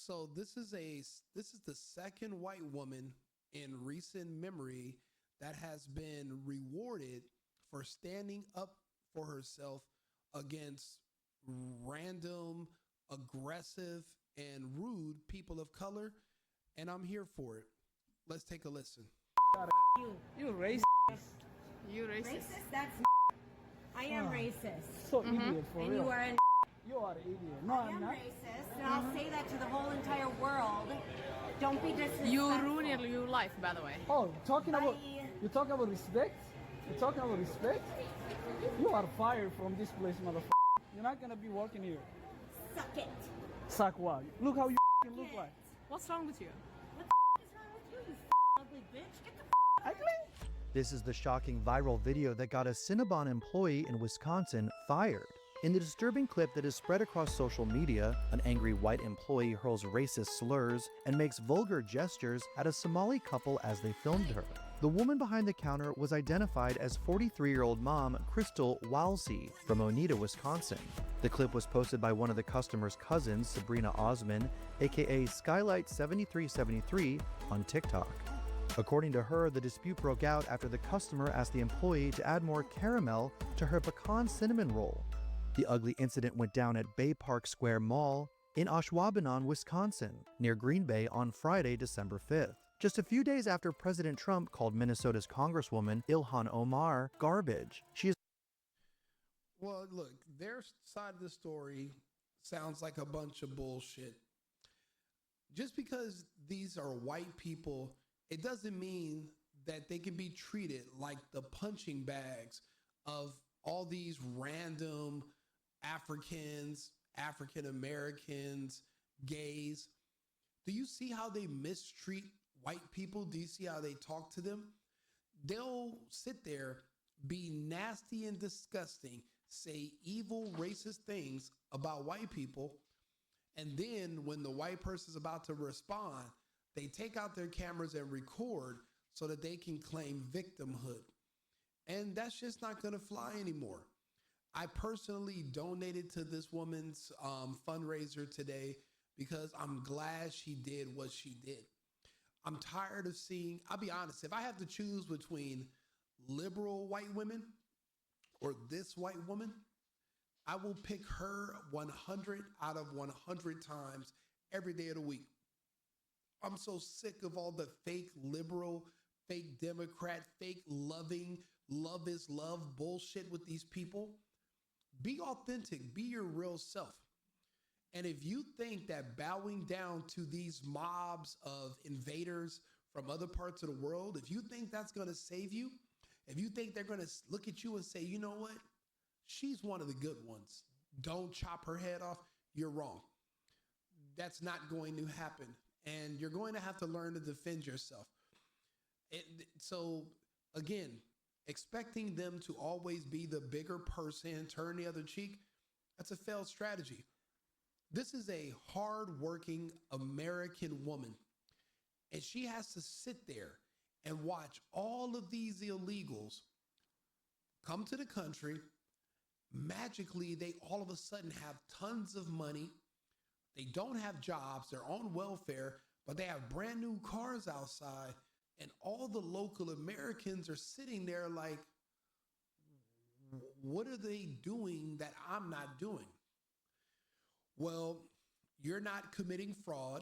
So this is the second white woman in recent memory that has been rewarded for standing up for herself against random, aggressive, and rude people of color, and I'm here for it. Let's take a listen. You. You racist. You racist. Racist? That's I am racist. So idiot for And real. you are an You are an idiot. No, I I'm am not. racist, and I'll say that to the whole entire world. Don't be disrespectful. You ruin your life, by the way. Oh, talking about Bye. you talking about respect? You talking about respect? You are fired from this place, motherfucker. You're not gonna be working here. Suck it. Suck what? Look how you look like. What's wrong with you? What the is wrong with you, you ugly bitch? Get the Ugly? This is the shocking viral video that got a Cinnabon employee in Wisconsin fired. In the disturbing clip that is spread across social media, an angry white employee hurls racist slurs and makes vulgar gestures at a Somali couple as they filmed her. The woman behind the counter was identified as 43-year-old mom Crystal Walsey from Oneida, Wisconsin. The clip was posted by one of the customer's cousins, Sabrina Osman, aka Skylight7373, on TikTok. According to her, the dispute broke out after the customer asked the employee to add more caramel to her pecan cinnamon roll. The ugly incident went down at Bay Park Square Mall in Ashwaubenon, Wisconsin, near Green Bay on Friday, December 5th. Just a few days after President Trump called Minnesota's Congresswoman Ilhan Omar garbage. She is Well, look, their side of the story sounds like a bunch of bullshit. Just because these are white people, it doesn't mean that they can be treated like the punching bags of all these random Africans, African Americans, gays. Do you see how they mistreat white people? Do you see how they talk to them? They'll sit there, be nasty and disgusting, say evil, racist things about white people. And then when the white person's about to respond, they take out their cameras and record so that they can claim victimhood. And that's just not going to fly anymore. I personally donated to this woman's fundraiser today because I'm glad she did what she did. I'm tired of seeing, I'll be honest, if I have to choose between liberal white women or this white woman, I will pick her 100 out of 100 times every day of the week. I'm so sick of all the fake liberal, fake Democrat, fake loving, love is love bullshit with these people. Be authentic, be your real self. And if you think that bowing down to these mobs of invaders from other parts of the world, if you think that's going to save you, if you think they're going to look at you and say, you know what, she's one of the good ones, don't chop her head off, you're wrong. That's not going to happen. And you're going to have to learn to defend yourself. So again, expecting them to always be the bigger person, turn the other cheek, that's a failed strategy. This is a hardworking American woman, and she has to sit there and watch all of these illegals come to the country. Magically, they all of a sudden have tons of money. They don't have jobs, they're on welfare, but they have brand new cars outside. And all the local Americans are sitting there like, what are they doing that I'm not doing? Well, you're not committing fraud,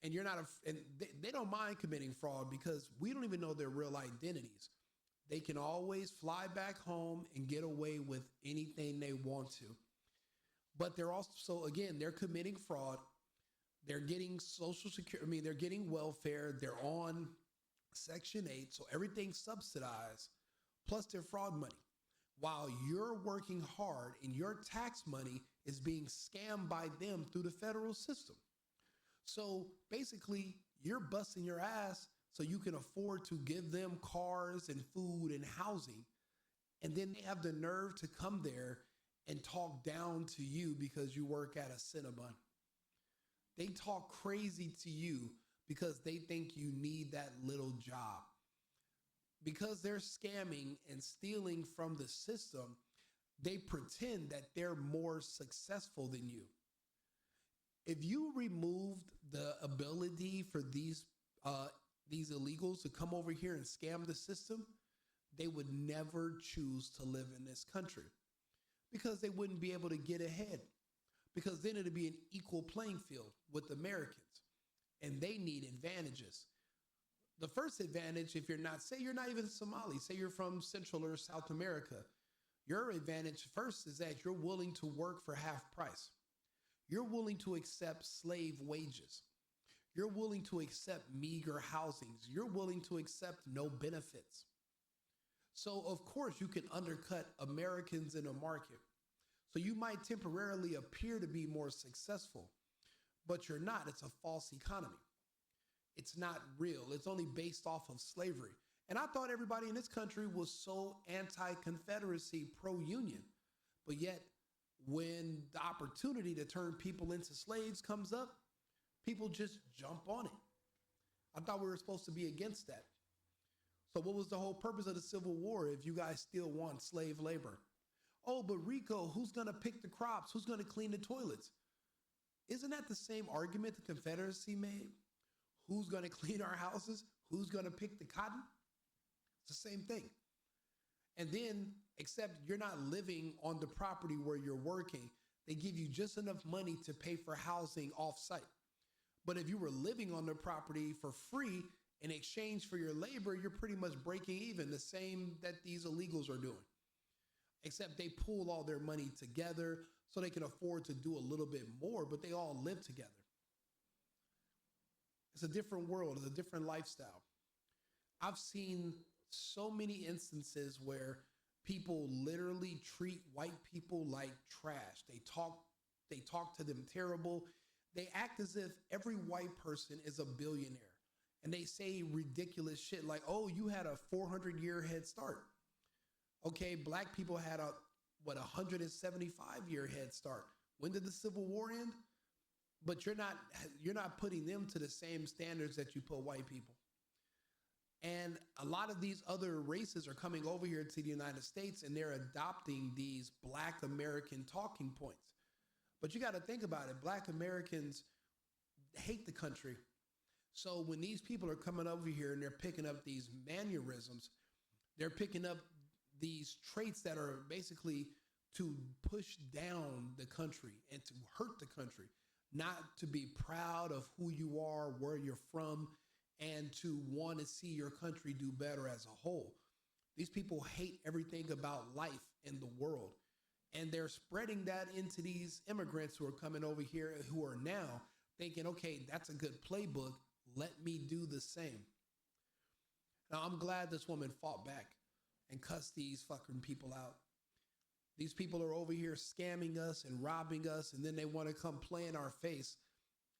and you're not, and they don't mind committing fraud because we don't even know their real identities. They can always fly back home and get away with anything they want to. But they're also, so again, they're committing fraud. They're getting social security. They're getting welfare. They're on Section 8, so everything's subsidized, plus their fraud money. While you're working hard and your tax money is being scammed by them through the federal system. So basically, you're busting your ass so you can afford to give them cars and food and housing. And then they have the nerve to come there and talk down to you because you work at a Cinnabon. They talk crazy to you because they think you need that little job. Because they're scamming and stealing from the system, they pretend that they're more successful than you. If you removed the ability for these illegals to come over here and scam the system, they would never choose to live in this country because they wouldn't be able to get ahead, because then it'd be an equal playing field with Americans and they need advantages. The first advantage, if you're not, say you're not even Somali, say you're from Central or South America, your advantage first is that you're willing to work for half price. You're willing to accept slave wages. You're willing to accept meager housings. You're willing to accept no benefits. So of course you can undercut Americans in a market. So you might temporarily appear to be more successful, but you're not. It's a false economy. It's not real. It's only based off of slavery. And I thought everybody in this country was so anti-Confederacy, pro-union, but yet when the opportunity to turn people into slaves comes up, people just jump on it. I thought we were supposed to be against that. So what was the whole purpose of the Civil War if you guys still want slave labor? Oh, but RICO, who's going to pick the crops? Who's going to clean the toilets? Isn't that the same argument the Confederacy made? Who's going to clean our houses? Who's going to pick the cotton? It's the same thing. And then, except you're not living on the property where you're working, they give you just enough money to pay for housing off-site. But if you were living on the property for free in exchange for your labor, you're pretty much breaking even, the same that these illegals are doing. Except they pool all their money together so they can afford to do a little bit more, but they all live together. It's a different world, it's a different lifestyle. I've seen so many instances where people literally treat white people like trash. They talk to them terrible. They act as if every white person is a billionaire. And they say ridiculous shit like, oh, you had a 400-year head start. Okay, black people had a 175-year head start. When did the Civil War end? But you're not putting them to the same standards that you put white people. And a lot of these other races are coming over here to the United States and they're adopting these Black American talking points. But you got to think about it. Black Americans hate the country. So when these people are coming over here and they're picking up these mannerisms, they're picking up these traits that are basically to push down the country and to hurt the country, not to be proud of who you are, where you're from, and to want to see your country do better as a whole. These people hate everything about life in the world. And they're spreading that into these immigrants who are coming over here who are now thinking, okay, that's a good playbook. Let me do the same. Now, I'm glad this woman fought back and cussed these fucking people out. These people are over here scamming us and robbing us, and then they want to come play in our face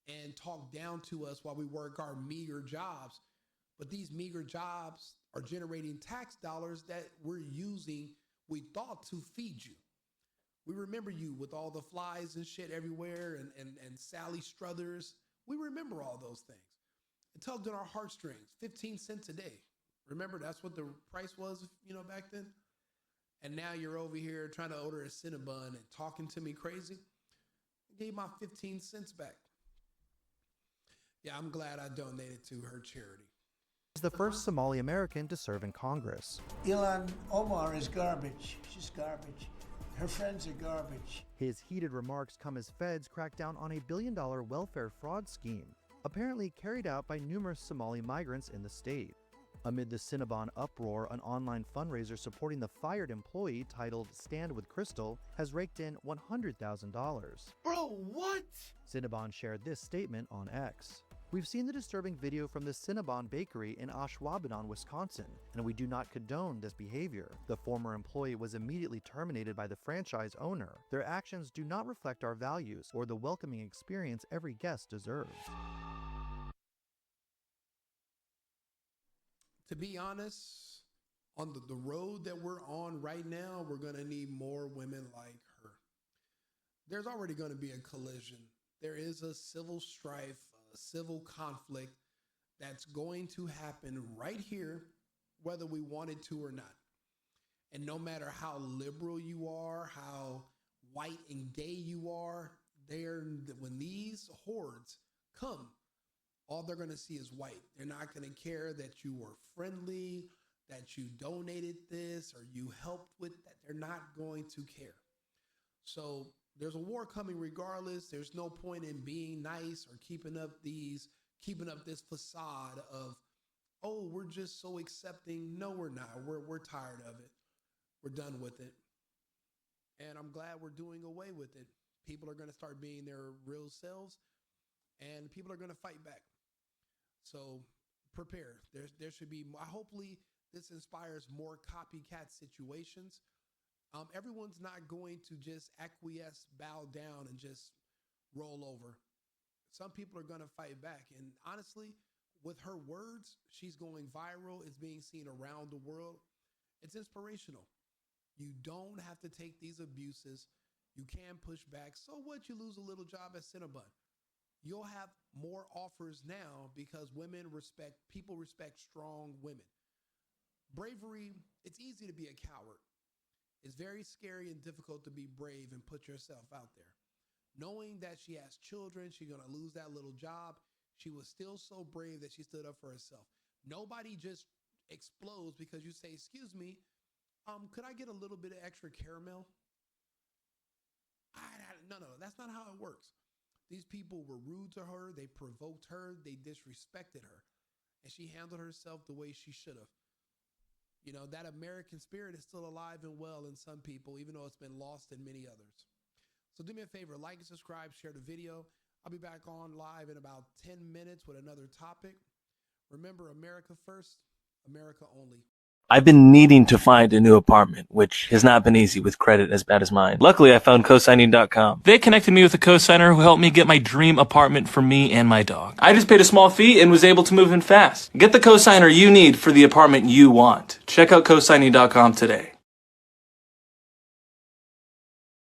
and talk down to us while we work our meager jobs. But these meager jobs are generating tax dollars that we're using, we thought, to feed you. We remember you with all the flies and shit everywhere and Sally Struthers. We remember all those things. It tugged on our heartstrings, 15 cents a day. Remember, that's what the price was, back then? And now you're over here trying to order a Cinnabon and talking to me crazy. I gave my 15 cents back. Yeah, I'm glad I donated to her charity. He's the first Somali American to serve in Congress. Ilan Omar is garbage. She's garbage. Her friends are garbage. His heated remarks come as feds crack down on a billion-dollar welfare fraud scheme, apparently carried out by numerous Somali migrants in the state. Amid the Cinnabon uproar, an online fundraiser supporting the fired employee titled Stand with Crystal has raked in $100,000. Bro, what? Cinnabon shared this statement on X. We've seen the disturbing video from the Cinnabon bakery in Ashwaubenon, Wisconsin, and we do not condone this behavior. The former employee was immediately terminated by the franchise owner. Their actions do not reflect our values or the welcoming experience every guest deserves. To be honest, on the road that we're on right now, we're going to need more women like her. There's already going to be a collision. There is a civil strife, a civil conflict that's going to happen right here, whether we want it to or not. And no matter how liberal you are, how white and gay you are, when these hordes come, all they're going to see is white. They're not going to care that you were friendly, that you donated this or you helped with that. They're not going to care. So there's a war coming regardless. There's no point in being nice or keeping up this facade of, oh, we're just so accepting. No, we're not. We're tired of it. We're done with it. And I'm glad we're doing away with it. People are going to start being their real selves, and people are going to fight back. So prepare. There should be, hopefully this inspires more copycat situations. Everyone's not going to just acquiesce, bow down, and just roll over. Some people are going to fight back. And honestly, with her words, she's going viral. It's being seen around the world. It's inspirational. You don't have to take these abuses. You can push back. So what? You lose a little job at Cinnabon. You'll have more offers now because people respect strong women. Bravery, it's easy to be a coward. It's very scary and difficult to be brave and put yourself out there. Knowing that she has children, she's going to lose that little job. She was still so brave that she stood up for herself. Nobody just explodes because you say, excuse me, could I get a little bit of extra caramel? No, that's not how it works. These people were rude to her. They provoked her. They disrespected her. And she handled herself the way she should have. You know, that American spirit is still alive and well in some people, even though it's been lost in many others. So do me a favor, like and subscribe, share the video. I'll be back on live in about 10 minutes with another topic. Remember, America first, America only. I've been needing to find a new apartment, which has not been easy with credit as bad as mine. Luckily, I found cosigning.com. They connected me with a cosigner who helped me get my dream apartment for me and my dog. I just paid a small fee and was able to move in fast. Get the cosigner you need for the apartment you want. Check out cosigning.com today.